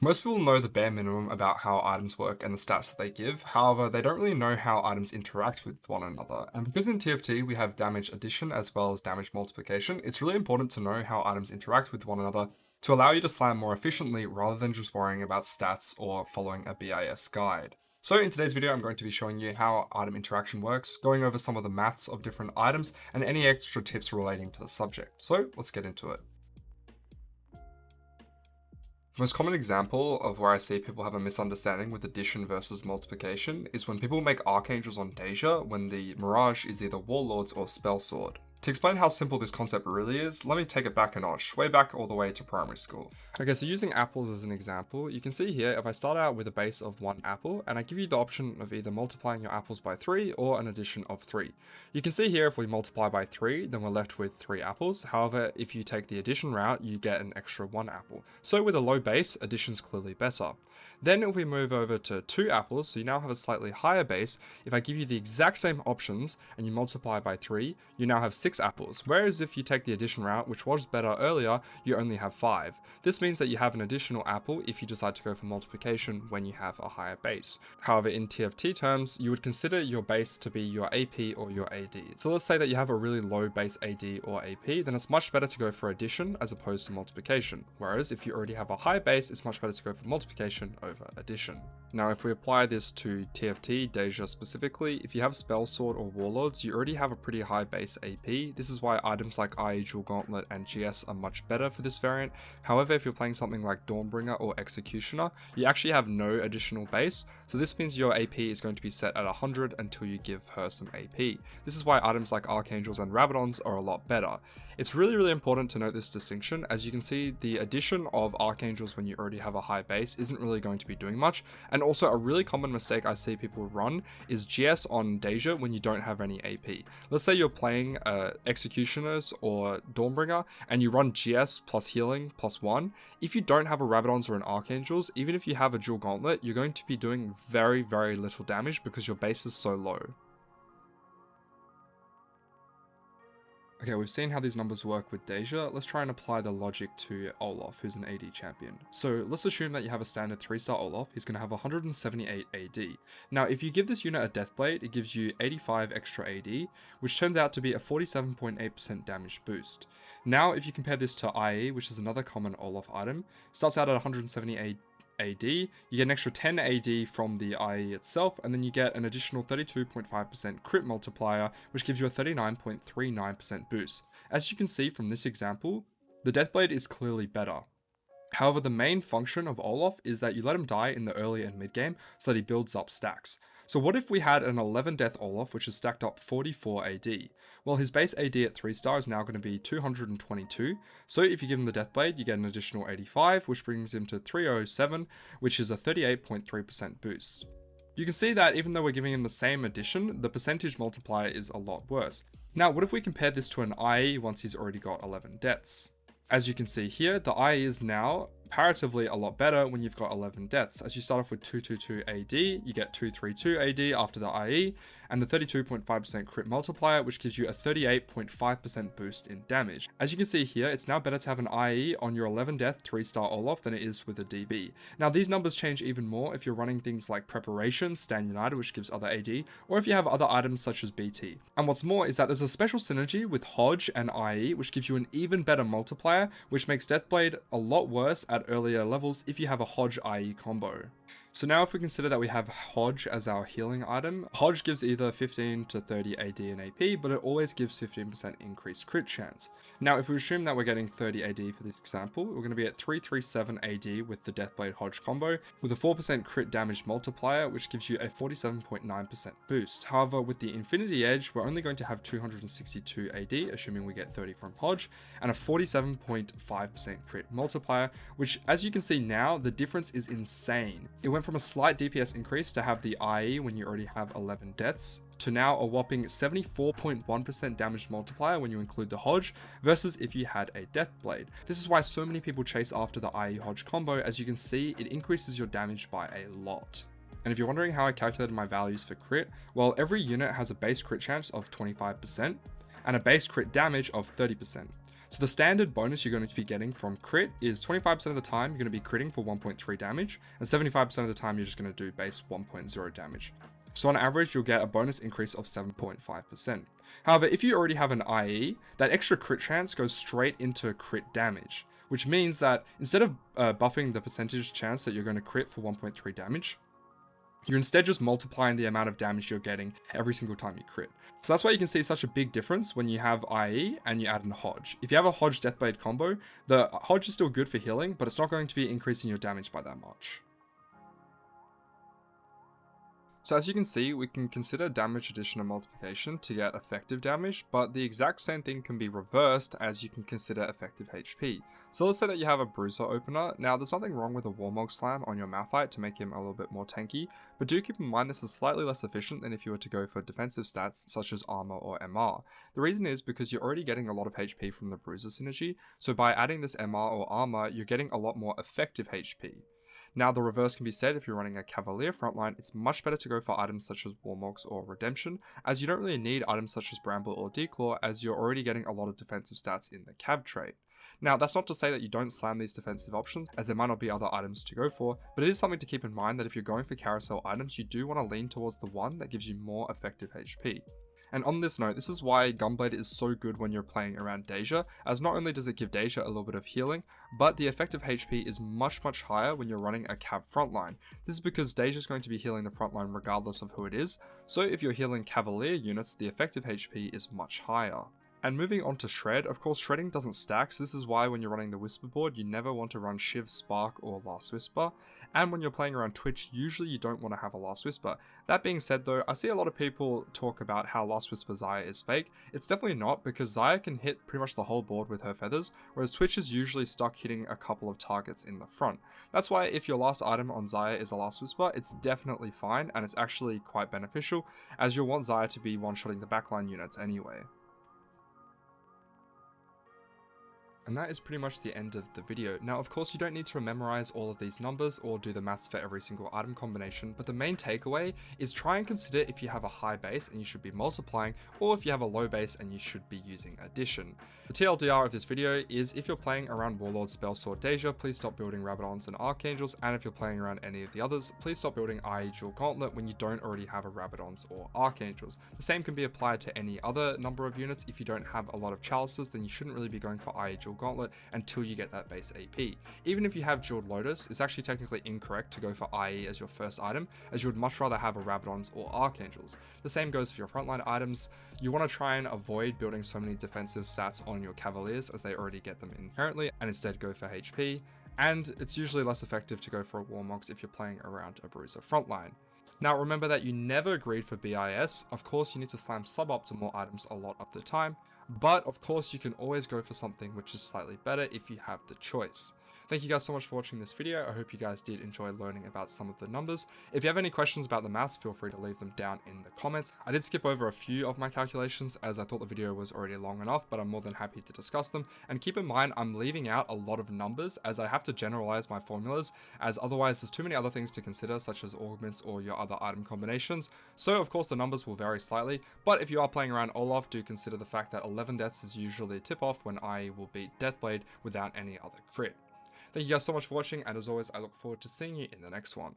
Most people know the bare minimum about how items work and the stats that they give. However, they don't really know how items interact with one another. And because in TFT we have damage addition as well as damage multiplication, it's really important to know how items interact with one another to allow you to slam more efficiently rather than just worrying about stats or following a BIS guide. So in today's video, I'm going to be showing you how item interaction works, going over some of the maths of different items and any extra tips relating to the subject. So let's get into it. The most common example of where I see people have a misunderstanding with addition versus multiplication is when people make archangels on Deja when the Mirage is either Warlords or Spell Sword. To explain how simple this concept really is, let me take it back a notch, way back all the way to primary school. Okay, so using apples as an example, you can see here if I start out with a base of 1 apple and I give you the option of either multiplying your apples by 3 or an addition of 3. You can see here if we multiply by 3, then we're left with 3 apples. However, if you take the addition route, you get an extra 1 apple. So with a low base, addition's clearly better. Then if we move over to 2 apples, so you now have a slightly higher base, if I give you the exact same options and you multiply by 3, you now have 6 apples. Whereas if you take the addition route, which was better earlier, you only have 5. This means that you have an additional apple if you decide to go for multiplication when you have a higher base. However, in TFT terms, you would consider your base to be your AP or your AD. So let's say that you have a really low base AD or AP, then it's much better to go for addition as opposed to multiplication. Whereas if you already have a high base, it's much better to go for multiplication over addition. Now, if we apply this to TFT, Deja specifically, if you have Spell Sword or Warlords, you already have a pretty high base AP. This is why items like IE Dual Gauntlet and GS are much better for this variant. However, if you're playing something like Dawnbringer or Executioner, you actually have no additional base, so this means your AP is going to be set at 100 until you give her some AP. This is why items like Archangels and Rabadons are a lot better. It's really important to note this distinction. As you can see, the addition of Archangels when you already have a high base isn't really going to be doing much, and also a really common mistake I see people run is GS on Deja when you don't have any AP. Let's say you're playing Executioners or Dawnbringer and you run GS plus healing plus 1. If you don't have a Rabadons or an Archangels, even if you have a Dual Gauntlet, you're going to be doing very little damage because your base is so low. Okay, we've seen how these numbers work with Deja. Let's try and apply the logic to Olaf, who's an AD champion. So let's assume that you have a standard 3-star Olaf. He's going to have 178 AD. Now, if you give this unit a Deathblade, it gives you 85 extra AD, which turns out to be a 47.8% damage boost. Now, if you compare this to IE, which is another common Olaf item, starts out at 178 AD, you get an extra 10 AD from the IE itself, and then you get an additional 32.5% crit multiplier, which gives you a 39.39% boost. As you can see from this example, the Deathblade is clearly better. However, the main function of Olaf is that you let him die in the early and mid game so that he builds up stacks. So what if we had an 11 death Olaf which is stacked up 44 AD? Well, his base AD at 3 star is now going to be 222, so if you give him the Deathblade, you get an additional 85, which brings him to 307, which is a 38.3% boost. You can see that even though we're giving him the same addition, the percentage multiplier is a lot worse. Now, what if we compare this to an IE once he's already got 11 deaths? As you can see here, the IE is now comparatively a lot better when you've got 11 deaths. As you start off with 222 AD, you get 232 AD after the IE, and the 32.5% crit multiplier, which gives you a 38.5% boost in damage. As you can see here, it's now better to have an IE on your 11 death 3-star Olaf than it is with a DB. Now, these numbers change even more if you're running things like Preparation, Stand United, which gives other AD, or if you have other items such as BT. And what's more is that there's a special synergy with Hodge and IE, which gives you an even better multiplier, which makes Deathblade a lot worse at earlier levels if you have a Hodge IE combo. So now if we consider that we have Hodge as our healing item, Hodge gives either 15 to 30 AD and AP, but it always gives 15% increased crit chance. Now if we assume that we're getting 30 AD for this example, we're going to be at 337 AD with the Deathblade Hodge combo, with a 4% crit damage multiplier, which gives you a 47.9% boost. However, with the Infinity Edge, we're only going to have 262 AD, assuming we get 30 from Hodge, and a 47.5% crit multiplier, which as you can see now, the difference is insane. It went from a slight DPS increase to have the IE when you already have 11 deaths, to now a whopping 74.1% damage multiplier when you include the Hodge, versus if you had a Deathblade. This is why so many people chase after the IE Hodge combo. As you can see, it increases your damage by a lot. And if you're wondering how I calculated my values for crit, well, every unit has a base crit chance of 25% and a base crit damage of 30%. So the standard bonus you're going to be getting from crit is 25% of the time you're going to be critting for 1.3 damage, and 75% of the time you're just going to do base 1.0 damage. So on average, you'll get a bonus increase of 7.5%. However, if you already have an IE, that extra crit chance goes straight into crit damage, which means that instead of buffing the percentage chance that you're going to crit for 1.3 damage, you're instead just multiplying the amount of damage you're getting every single time you crit. So that's why you can see such a big difference when you have IE and you add in Hodge. If you have a Hodge Deathblade combo, the Hodge is still good for healing, but it's not going to be increasing your damage by that much. So as you can see, we can consider damage addition and multiplication to get effective damage, but the exact same thing can be reversed as you can consider effective HP. So let's say that you have a Bruiser opener. Now there's nothing wrong with a Warmog Slam on your Malphite to make him a little bit more tanky, but do keep in mind this is slightly less efficient than if you were to go for defensive stats such as armor or MR. The reason is because you're already getting a lot of HP from the Bruiser synergy, so by adding this MR or armor, you're getting a lot more effective HP. Now the reverse can be said if you're running a Cavalier frontline, it's much better to go for items such as Warmogs or Redemption, as you don't really need items such as Bramble or Declaw, as you're already getting a lot of defensive stats in the Cav trait. Now that's not to say that you don't slam these defensive options, as there might not be other items to go for, but it is something to keep in mind that if you're going for carousel items, you do want to lean towards the one that gives you more effective HP. And on this note, this is why Gunblade is so good when you're playing around Deja, as not only does it give Deja a little bit of healing, but the effective HP is much higher when you're running a Cav frontline. This is because Deja is going to be healing the frontline regardless of who it is, so if you're healing Cavalier units, the effective HP is much higher. And moving on to Shred, of course shredding doesn't stack, so this is why when you're running the Whisper board, you never want to run Shiv, Spark, or Last Whisper. And when you're playing around Twitch, usually you don't want to have a Last Whisper. That being said though, I see a lot of people talk about how Last Whisper Xayah is fake. It's definitely not, because Xayah can hit pretty much the whole board with her feathers, whereas Twitch is usually stuck hitting a couple of targets in the front. That's why if your last item on Xayah is a Last Whisper, it's definitely fine, and it's actually quite beneficial, as you'll want Xayah to be one-shotting the backline units anyway. And that is pretty much the end of the video. Now, of course, you don't need to memorize all of these numbers or do the maths for every single item combination, but the main takeaway is try and consider if you have a high base and you should be multiplying, or if you have a low base and you should be using addition. The TLDR of this video is if you're playing around Warlord, Spellsword, Deja, please stop building Rabadons and Archangels, and if you're playing around any of the others, please stop building IE Dual Gauntlet when you don't already have a Rabadons or Archangels. The same can be applied to any other number of units. If you don't have a lot of Chalices, then you shouldn't really be going for IE Dual Gauntlet until you get that base AP. Even if you have Jeweled Lotus, it's actually technically incorrect to go for IE as your first item, as you would much rather have a Rabadons or Archangels. The same goes for your frontline items. You want to try and avoid building so many defensive stats on your Cavaliers, as they already get them inherently, and instead go for HP. And it's usually less effective to go for a Warmogs if you're playing around a Bruiser frontline. Now remember that you never agreed for BIS. Of course you need to slam suboptimal items a lot of the time, but of course you can always go for something which is slightly better if you have the choice. Thank you guys so much for watching this video. I hope you guys did enjoy learning about some of the numbers. If you have any questions about the maths, feel free to leave them down in the comments. I did skip over a few of my calculations as I thought the video was already long enough, but I'm more than happy to discuss them. And keep in mind, I'm leaving out a lot of numbers as I have to generalize my formulas, as otherwise there's too many other things to consider, such as augments or your other item combinations. So of course the numbers will vary slightly, but if you are playing around Olaf, do consider the fact that 11 deaths is usually a tip-off when IE will beat Deathblade without any other crit. Thank you guys so much for watching, and as always, I look forward to seeing you in the next one.